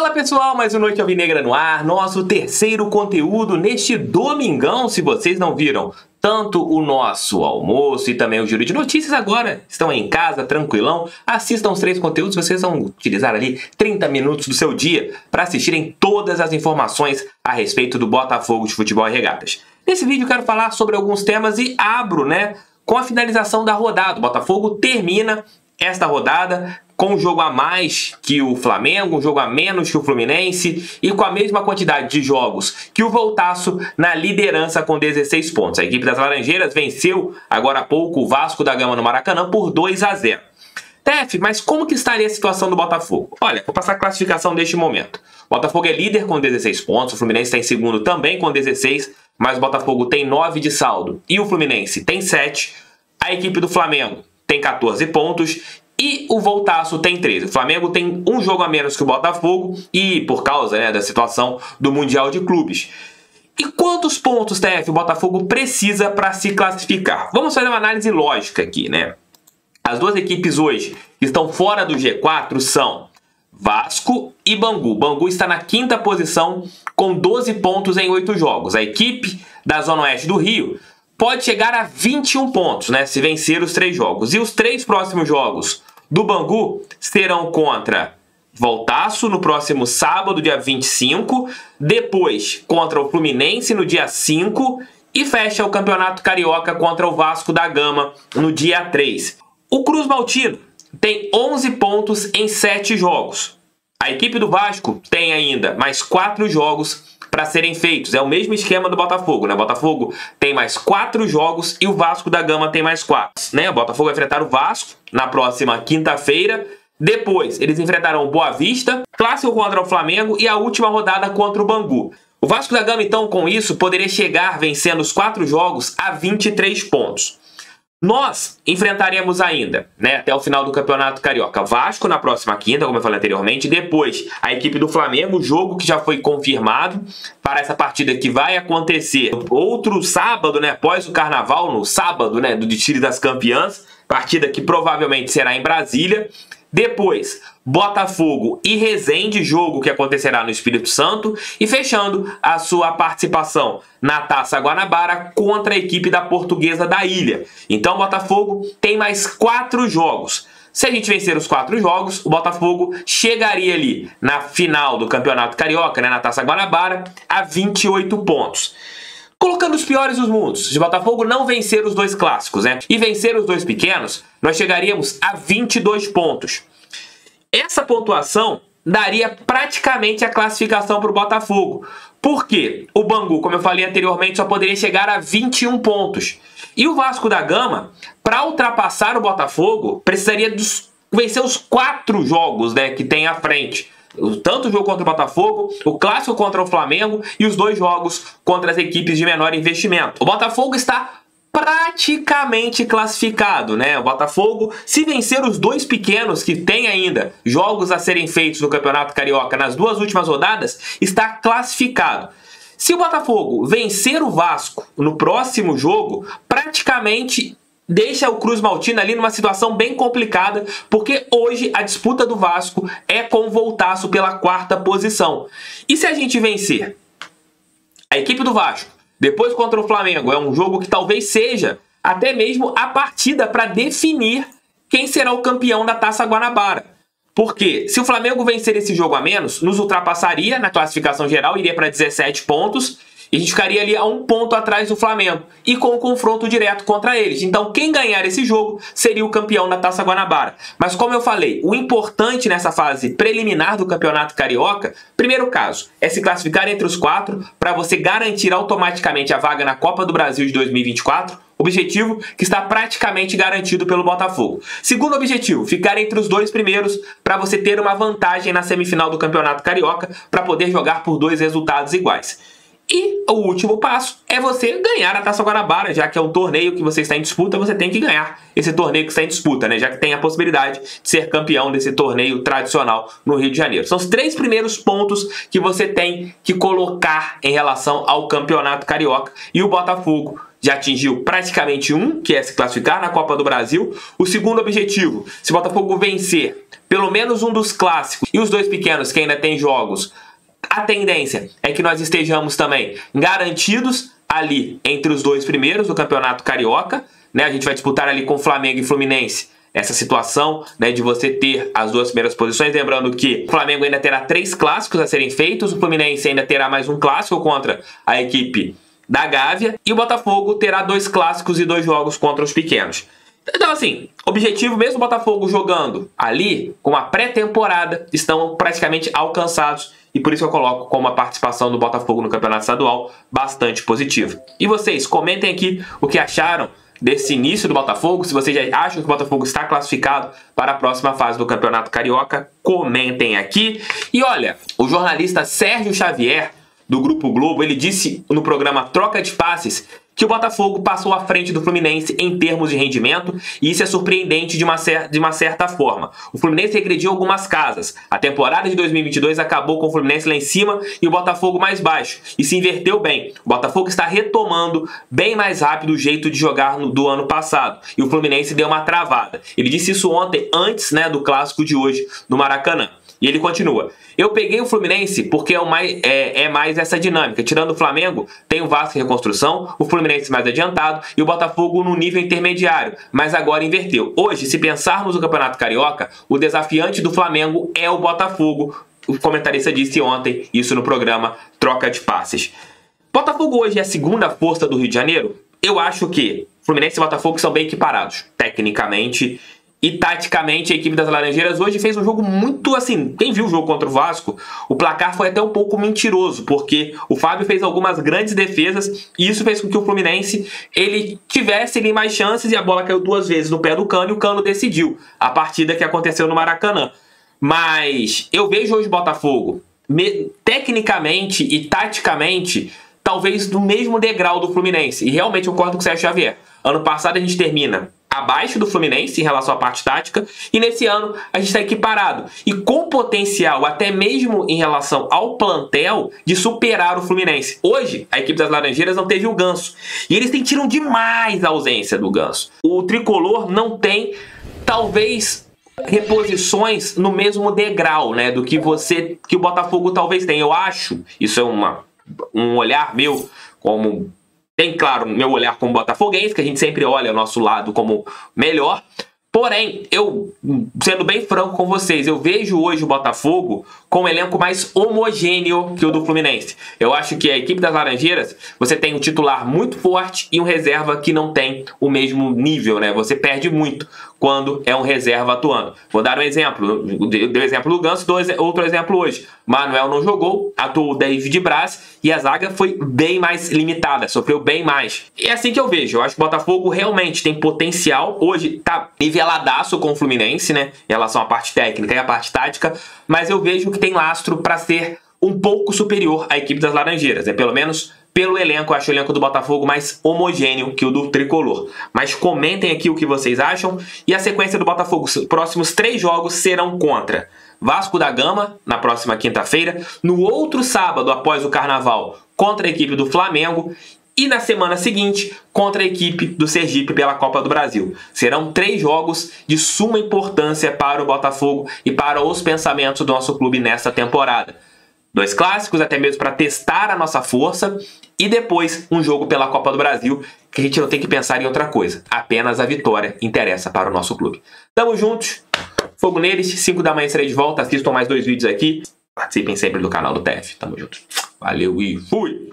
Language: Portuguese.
Fala pessoal, mais uma Noite Alvinegra no ar, nosso terceiro conteúdo neste domingão. Se vocês não viram tanto o nosso almoço e também o giro de notícias agora, estão em casa, tranquilão, assistam os três conteúdos, vocês vão utilizar ali 30 minutos do seu dia para assistirem todas as informações a respeito do Botafogo de Futebol e Regatas. Nesse vídeo eu quero falar sobre alguns temas e abro, com a finalização da rodada. O Botafogo termina esta rodada com um jogo a mais que o Flamengo, um jogo a menos que o Fluminense e com a mesma quantidade de jogos que o Voltaço na liderança com 16 pontos. A equipe das Laranjeiras venceu agora há pouco o Vasco da Gama no Maracanã por 2-0. Tef, mas como que estaria a situação do Botafogo? Olha, vou passar a classificação deste momento. O Botafogo é líder com 16 pontos, o Fluminense está em segundo também com 16, mas o Botafogo tem 9 de saldo e o Fluminense tem 7. A equipe do Flamengo tem 14 pontos e o Voltaço tem 13. O Flamengo tem um jogo a menos que o Botafogo e por causa da situação do Mundial de Clubes. E quantos pontos, TF, o Botafogo precisa para se classificar? Vamos fazer uma análise lógica aqui, As duas equipes hoje que estão fora do G4 são Vasco e Bangu. Bangu está na 5ª posição com 12 pontos em 8 jogos. A equipe da Zona Oeste do Rio pode chegar a 21 pontos, se vencer os 3 jogos. E os 3 próximos jogos do Bangu serão contra Voltaço no próximo sábado, dia 25, depois contra o Fluminense no dia 5 e fecha o Campeonato Carioca contra o Vasco da Gama no dia 3. O Cruz Maltino tem 11 pontos em 7 jogos. A equipe do Vasco tem ainda mais 4 jogos para serem feitos. É o mesmo esquema do Botafogo, O Botafogo tem mais 4 jogos e o Vasco da Gama tem mais 4, O Botafogo vai enfrentar o Vasco na próxima quinta-feira. Depois, eles enfrentarão o Boa Vista, clássico contra o Flamengo e a última rodada contra o Bangu. O Vasco da Gama, então, com isso, poderia chegar vencendo os 4 jogos a 23 pontos. Nós enfrentaremos ainda, até o final do Campeonato Carioca, Vasco na próxima quinta, como eu falei anteriormente, depois a equipe do Flamengo, jogo que já foi confirmado para essa partida que vai acontecer outro sábado, após o Carnaval, no sábado, do desfile das campeãs, partida que provavelmente será em Brasília. Depois, Botafogo e Resende, jogo que acontecerá no Espírito Santo. E fechando a sua participação na Taça Guanabara contra a equipe da Portuguesa da Ilha. Então, o Botafogo tem mais 4 jogos. Se a gente vencer os 4 jogos, o Botafogo chegaria ali na final do Campeonato Carioca, na Taça Guanabara, a 28 pontos. Colocando os piores dos mundos, se o Botafogo não vencer os 2 clássicos, e vencer os 2 pequenos, nós chegaríamos a 22 pontos. Essa pontuação daria praticamente a classificação para o Botafogo. Porque o Bangu, como eu falei anteriormente, só poderia chegar a 21 pontos. E o Vasco da Gama, para ultrapassar o Botafogo, precisaria vencer os 4 jogos que tem à frente. Tanto o jogo contra o Botafogo, o clássico contra o Flamengo e os 2 jogos contra as equipes de menor investimento. O Botafogo está praticamente classificado, O Botafogo, se vencer os 2 pequenos que tem ainda jogos a serem feitos no Campeonato Carioca nas 2 últimas rodadas, está classificado. Se o Botafogo vencer o Vasco no próximo jogo, praticamente deixa o Cruz Maltino ali numa situação bem complicada, porque hoje a disputa do Vasco é com o Voltaço pela 4ª posição. E se a gente vencer a equipe do Vasco, depois contra o Flamengo, é um jogo que talvez seja até mesmo a partida para definir quem será o campeão da Taça Guanabara. Porque se o Flamengo vencer esse jogo a menos, nos ultrapassaria na classificação geral, iria para 17 pontos, e a gente ficaria ali a 1 ponto atrás do Flamengo e com o confronto direto contra eles. Então quem ganhar esse jogo seria o campeão da Taça Guanabara. Mas como eu falei, o importante nessa fase preliminar do Campeonato Carioca, primeiro caso, é se classificar entre os 4 para você garantir automaticamente a vaga na Copa do Brasil de 2024. Objetivo que está praticamente garantido pelo Botafogo. Segundo objetivo, ficar entre os 2 primeiros para você ter uma vantagem na semifinal do Campeonato Carioca para poder jogar por 2 resultados iguais. E o último passo é você ganhar a Taça Guanabara, já que é um torneio que você está em disputa, você tem que ganhar esse torneio que está em disputa, já que tem a possibilidade de ser campeão desse torneio tradicional no Rio de Janeiro. São os 3 primeiros pontos que você tem que colocar em relação ao Campeonato Carioca e o Botafogo já atingiu praticamente um, que é se classificar na Copa do Brasil. O segundo objetivo, se o Botafogo vencer pelo menos um dos clássicos e os dois pequenos que ainda tem jogos, a tendência é que nós estejamos também garantidos ali entre os dois primeiros do Campeonato Carioca, né? A gente vai disputar ali com Flamengo e Fluminense essa situação, né, de você ter as duas primeiras posições. Lembrando que o Flamengo ainda terá 3 clássicos a serem feitos, o Fluminense ainda terá mais um clássico contra a equipe da Gávea e o Botafogo terá 2 clássicos e 2 jogos contra os pequenos. Então, assim, objetivo mesmo o Botafogo jogando ali com a pré-temporada estão praticamente alcançados e por isso eu coloco como a participação do Botafogo no Campeonato Estadual bastante positiva. E vocês, comentem aqui o que acharam desse início do Botafogo. Se vocês já acham que o Botafogo está classificado para a próxima fase do Campeonato Carioca, comentem aqui. E olha, o jornalista Sérgio Xavier, do Grupo Globo, ele disse no programa Troca de Passes que o Botafogo passou à frente do Fluminense em termos de rendimento, e isso é surpreendente de uma certa forma. O Fluminense regrediu algumas casas. A temporada de 2022 acabou com o Fluminense lá em cima e o Botafogo mais baixo, e se inverteu bem. O Botafogo está retomando bem mais rápido o jeito de jogar do ano passado, e o Fluminense deu uma travada. Ele disse isso ontem, antes, né, do clássico de hoje, no Maracanã. E ele continua: eu peguei o Fluminense porque é mais essa dinâmica. Tirando o Flamengo, tem o Vasco em reconstrução, o Fluminense mais adiantado e o Botafogo no nível intermediário, mas agora inverteu. Hoje, se pensarmos no Campeonato Carioca, o desafiante do Flamengo é o Botafogo. O comentarista disse ontem isso no programa Troca de Passes. Botafogo hoje é a segunda força do Rio de Janeiro? Eu acho que Fluminense e Botafogo são bem equiparados, tecnicamente. E taticamente a equipe das Laranjeiras hoje fez um jogo muito assim, quem viu o jogo contra o Vasco, o placar foi até um pouco mentiroso, porque o Fábio fez algumas grandes defesas e isso fez com que o Fluminense ele tivesse ali mais chances e a bola caiu 2 vezes no pé do Cano e o Cano decidiu a partida que aconteceu no Maracanã. Mas eu vejo hoje o Botafogo tecnicamente e taticamente talvez no mesmo degrau do Fluminense, e realmente eu concordo com o Sérgio Xavier. Ano passado a gente termina abaixo do Fluminense em relação à parte tática, e nesse ano a gente está equiparado e com potencial até mesmo em relação ao plantel de superar o Fluminense. Hoje a equipe das Laranjeiras não teve o Ganso e eles sentiram demais a ausência do Ganso. O tricolor não tem talvez reposições no mesmo degrau, né, do que o Botafogo talvez tenha. Eu acho, isso é um olhar meu como tem, claro, meu olhar como botafoguense, que a gente sempre olha o nosso lado como melhor. Porém, eu, sendo bem franco com vocês, eu vejo hoje o Botafogo com um elenco mais homogêneo que o do Fluminense. Eu acho que a equipe das Laranjeiras, você tem um titular muito forte e um reserva que não tem o mesmo nível, né? Você perde muito quando é um reserva atuando. Vou dar um exemplo. Dei o exemplo do Ganso, dou outro exemplo hoje. Manuel não jogou, atuou o David Braz e a zaga foi bem mais limitada, sofreu bem mais. E é assim que eu vejo. Eu acho que o Botafogo realmente tem potencial. Hoje tá niveladaço com o Fluminense, né? Em relação à parte técnica e à parte tática. Mas eu vejo que tem lastro para ser um pouco superior à equipe das Laranjeiras, né? Pelo menos pelo elenco, eu acho o elenco do Botafogo mais homogêneo que o do Tricolor. Mas comentem aqui o que vocês acham. E a sequência do Botafogo, os próximos 3 jogos serão contra Vasco da Gama, na próxima quinta-feira. No outro sábado, após o Carnaval, contra a equipe do Flamengo. E na semana seguinte, contra a equipe do Sergipe pela Copa do Brasil. Serão 3 jogos de suma importância para o Botafogo e para os pensamentos do nosso clube nesta temporada. 2 clássicos, até mesmo para testar a nossa força. E depois um jogo pela Copa do Brasil, que a gente não tem que pensar em outra coisa. Apenas a vitória interessa para o nosso clube. Tamo juntos. Fogo neles. 5 da manhã estarei de volta. Assistam mais 2 vídeos aqui. Participem sempre do canal do TF. Tamo juntos. Valeu e fui!